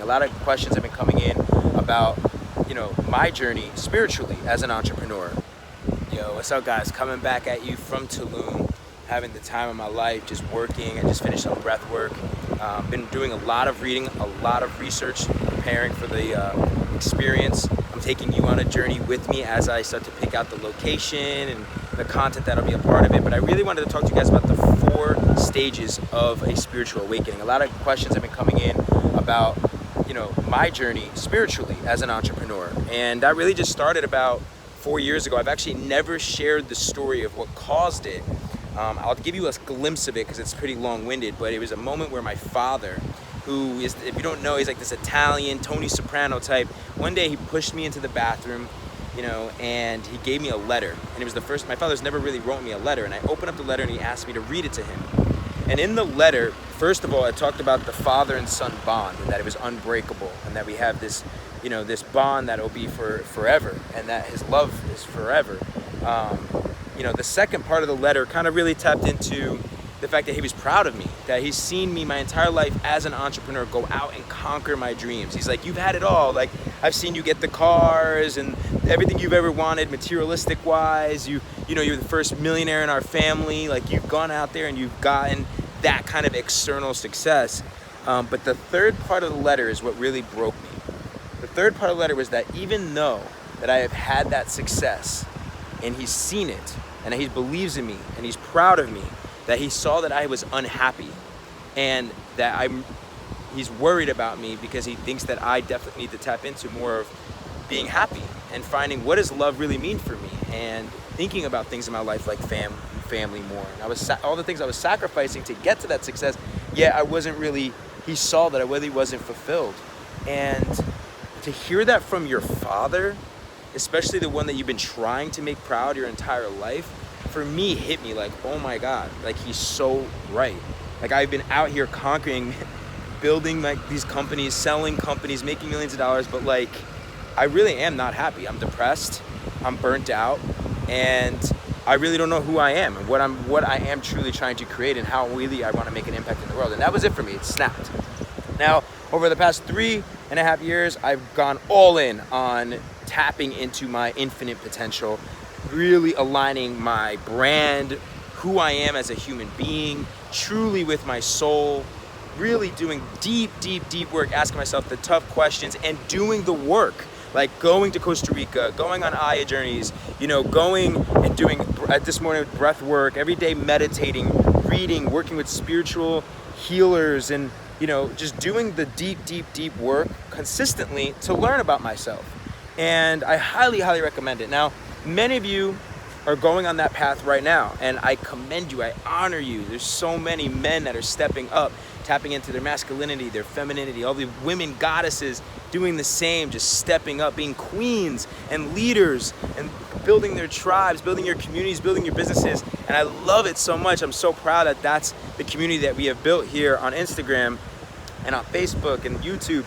A lot of questions have been coming in about, my journey spiritually as an entrepreneur. Yo, what's up, guys? Coming back at you from Tulum, having the time of my life, just working. I just finished some breath work. Been doing a lot of reading, a lot of research, preparing for the experience. I'm taking you on a journey with me as I start to pick out the location and the content that'll be a part of it. But I really wanted to talk to you guys about the 4 stages of a spiritual awakening. A lot of questions have been coming in about my journey spiritually as an entrepreneur, and that really just started about 4 years ago. I've actually never shared the story of what caused it. I'll give you a glimpse of it because it's pretty long-winded, but it was a moment where my father, who is, if you don't know, he's like this Italian Tony Soprano type. One day he pushed me into the bathroom, and he gave me a letter, and it was the first. My father's never really wrote me a letter, and I opened up the letter and he asked me to read it to him. And in the letter, first of all, it talked about the father and son bond, and that it was unbreakable, and that we have this, this bond that will be for forever, and that his love is forever. The second part of the letter kind of really tapped into the fact that he was proud of me, that he's seen me my entire life as an entrepreneur go out and conquer my dreams. He's like, you've had it all. Like, I've seen you get the cars and everything you've ever wanted, materialistic wise. You're the first millionaire in our family. Like, you've gone out there and you've gotten that kind of external success. But the third part of the letter is what really broke me. The third part of the letter was that even though that I have had that success and he's seen it and he believes in me and he's proud of me, that he saw that I was unhappy and that he's worried about me because he thinks that I definitely need to tap into more of being happy and finding what does love really mean for me, and thinking about things in my life like family more. And all the things I was sacrificing to get to that success, yet he saw that I really wasn't fulfilled. And to hear that from your father, especially the one that you've been trying to make proud your entire life, for me hit me like, oh my God, like he's so right. Like, I've been out here conquering, building like these companies, selling companies, making millions of dollars, but like I really am not happy. I'm depressed, I'm burnt out, and I really don't know who I am and what I am truly trying to create and how really I want to make an impact in the world. And that was it for me. It snapped. Now, over the past 3.5 years, I've gone all in on tapping into my infinite potential, really aligning my brand, who I am as a human being, truly with my soul, really doing deep work, asking myself the tough questions and doing the work, like going to Costa Rica, going on Aya journeys, going and doing this morning breath work, every day meditating, reading, working with spiritual healers, and just doing the deep work consistently to learn about myself. And I highly recommend it. Now, many of you are going on that path right now, and I commend you, I honor you. There's so many men that are stepping up, tapping into their masculinity, their femininity, all the women goddesses doing the same, just stepping up, being queens and leaders and building their tribes, building your communities, building your businesses. And I love it so much. I'm so proud that that's the community that we have built here on Instagram and on Facebook and YouTube.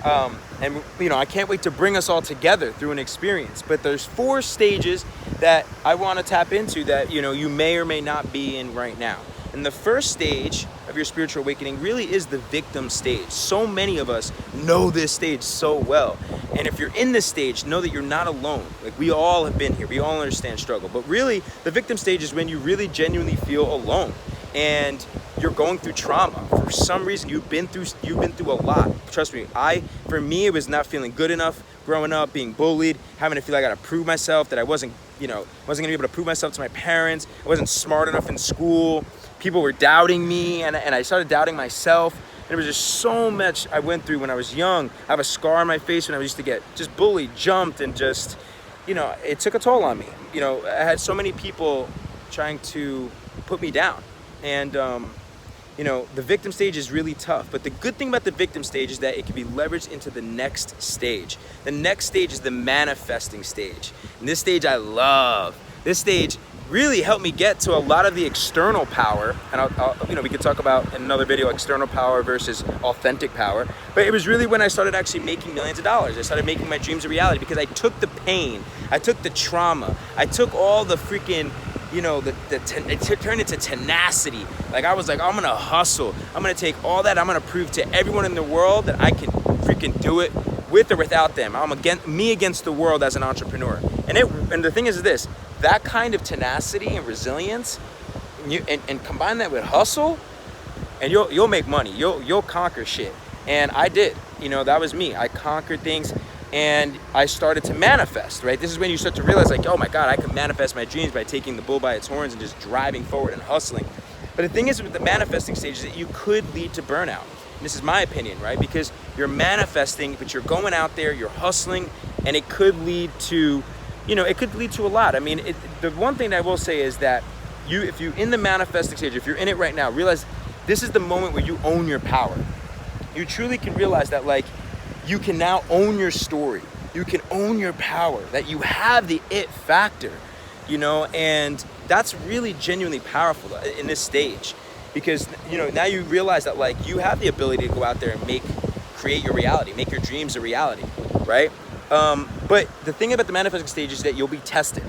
I can't wait to bring us all together through an experience. But there's 4 stages that I want to tap into that, you may or may not be in right now. And the first stage of your spiritual awakening really is the victim stage. So many of us know this stage so well. And if you're in this stage, know that you're not alone. Like, we all have been here. We all understand struggle. But really, the victim stage is when you really genuinely feel alone. And you're going through trauma. For some reason, you've been through a lot. Trust me, for me, it was not feeling good enough growing up, being bullied, having to feel like I gotta prove myself, that I wasn't gonna be able to prove myself to my parents. I wasn't smart enough in school. People were doubting me, and I started doubting myself. And there was just so much I went through when I was young. I have a scar on my face when I used to get just bullied, jumped, and just, it took a toll on me. I had so many people trying to put me down. And, the victim stage is really tough. But the good thing about the victim stage is that it can be leveraged into the next stage. The next stage is the manifesting stage. And this stage I love. This stage really helped me get to a lot of the external power. And we could talk about in another video, external power versus authentic power. But it was really when I started actually making millions of dollars. I started making my dreams a reality because I took the pain, I took the trauma, I took all the freaking, it turned into tenacity. Like, I was like, I'm gonna hustle. I'm gonna take all that. I'm gonna prove to everyone in the world that I can freaking do it with or without them. I'm against the world as an entrepreneur. And the thing is this, that kind of tenacity and resilience, and combine that with hustle, and you'll make money. You'll conquer shit. And I did. That was me. I conquered things, and I started to manifest, right? This is when you start to realize, like, oh my God, I can manifest my dreams by taking the bull by its horns and just driving forward and hustling. But the thing is with the manifesting stage is that you could lead to burnout. And this is my opinion, right? Because you're manifesting, but you're going out there, you're hustling, and it could lead to, a lot. I mean, the one thing that I will say is that if you're in the manifesting stage, if you're in it right now, realize this is the moment where you own your power. You truly can realize that, like, you can now own your story. You can own your power, that you have the it factor, and that's really genuinely powerful in this stage, because, now you realize that, like, you have the ability to go out there and create your reality, make your dreams a reality, right? But the thing about the manifesting stage is that you'll be tested.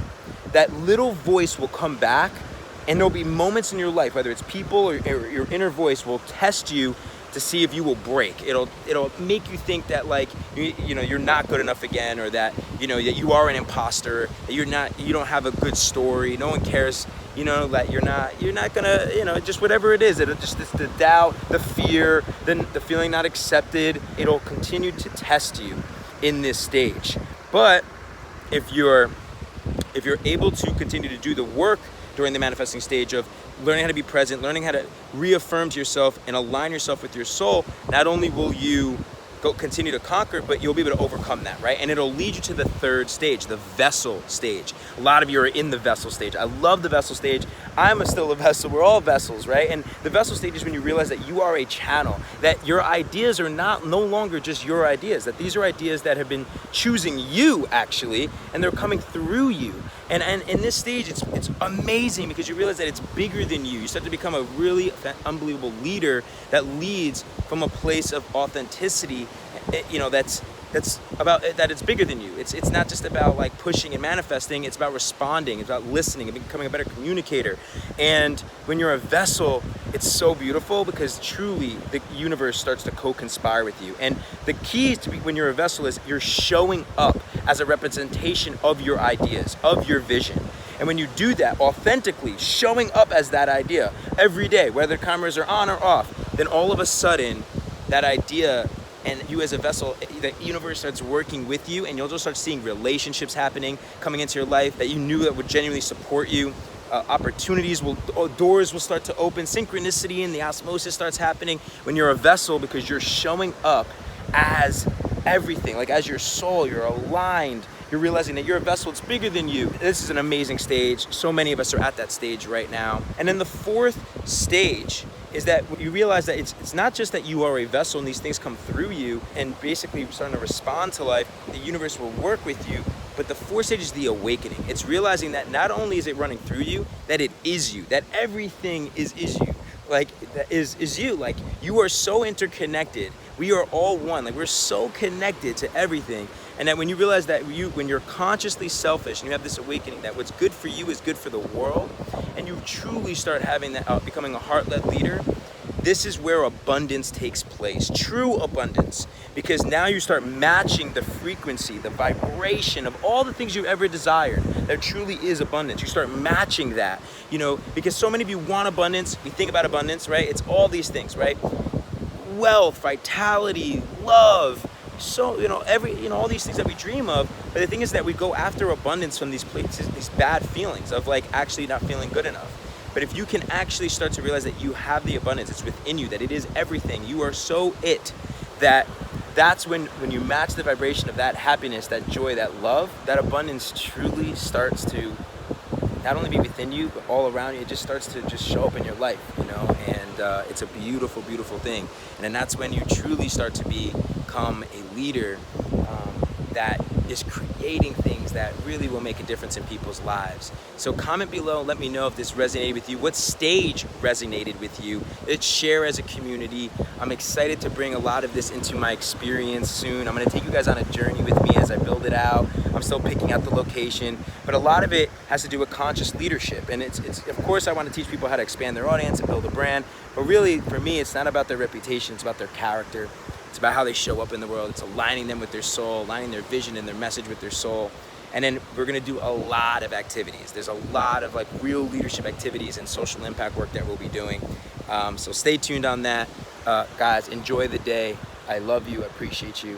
That little voice will come back, and there'll be moments in your life, whether it's people or your inner voice, will test you to see if you will break. It'll make you think that, like, you're not good enough again, or that that you are an imposter, that you don't have a good story, no one cares, that you're not gonna, just whatever it is. It's the doubt, the fear, then the feeling not accepted. It'll continue to test you in this stage. But if you're able to continue to do the work during the manifesting stage of learning how to be present, learning how to reaffirm to yourself and align yourself with your soul, not only will you continue to conquer, but you'll be able to overcome that, right? And it'll lead you to the third stage, the vessel stage. A lot of you are in the vessel stage. I love the vessel stage. I'm still a vessel. We're all vessels, right? And the vessel stage is when you realize that you are a channel, that your ideas are no longer just your ideas, that these are ideas that have been choosing you, actually, and they're coming through you. And in this stage, it's amazing, because you realize that it's bigger than you. You start to become a really unbelievable leader that leads from a place of authenticity, that's about that it's bigger than you. It's not just about, like, pushing and manifesting. It's about responding. It's about listening and becoming a better communicator. And when you're a vessel, it's so beautiful, because truly the universe starts to co-conspire with you. And the key when you're a vessel is you're showing up as a representation of your ideas, of your vision. And when you do that authentically, showing up as that idea every day, whether cameras are on or off, then all of a sudden that idea, and you as a vessel, the universe starts working with you, and you'll just start seeing relationships happening, coming into your life that you knew that would genuinely support you. Doors will start to open, synchronicity and the osmosis starts happening when you're a vessel, because you're showing up as everything, like as your soul. You're aligned. You're realizing that you're a vessel. It's bigger than you. This is an amazing stage. So many of us are at that stage right now. And then the fourth stage is that you realize that it's not just that you are a vessel and these things come through you and basically starting to respond to life. The universe will work with you. But the fourth stage is the awakening. It's realizing that not only is it running through you, that it is you, that everything is you. Like, that is you. Like, you are so interconnected. We are all one. Like, we're so connected to everything. And that when you realize that when you're consciously selfish and you have this awakening that what's good for you is good for the world, and you truly start having that, becoming a heart-led leader, this is where abundance takes place, true abundance, because now you start matching the frequency, the vibration of all the things you've ever desired. There truly is abundance. You start matching that, because so many of you want abundance. We think about abundance, right? It's all these things, right? Wealth, vitality, love. So, all these things that we dream of. But the thing is that we go after abundance from these places, these bad feelings of, like, actually not feeling good enough. But if you can actually start to realize that you have the abundance, it's within you, that it is everything, you are so it, that's when you match the vibration of that happiness, that joy, that love, that abundance truly starts to not only be within you, but all around you. It just starts to just show up in your life, and it's a beautiful, beautiful thing. And then that's when you truly start to become a leader that is creating things that really will make a difference in people's lives. So comment below, let me know if this resonated with you, what stage resonated with you. Let's share as a community. I'm excited to bring a lot of this into my experience soon. I'm gonna take you guys on a journey with me as I build it out. I'm still picking out the location, but a lot of it has to do with conscious leadership. And it's of course, I want to teach people how to expand their audience and build a brand, but really for me, it's not about their reputation, it's about their character. It's about how they show up in the world. It's aligning them with their soul, aligning their vision and their message with their soul. And then we're gonna do a lot of activities. There's a lot of like real leadership activities and social impact work that we'll be doing. So stay tuned on that. Guys, enjoy the day. I love you, I appreciate you.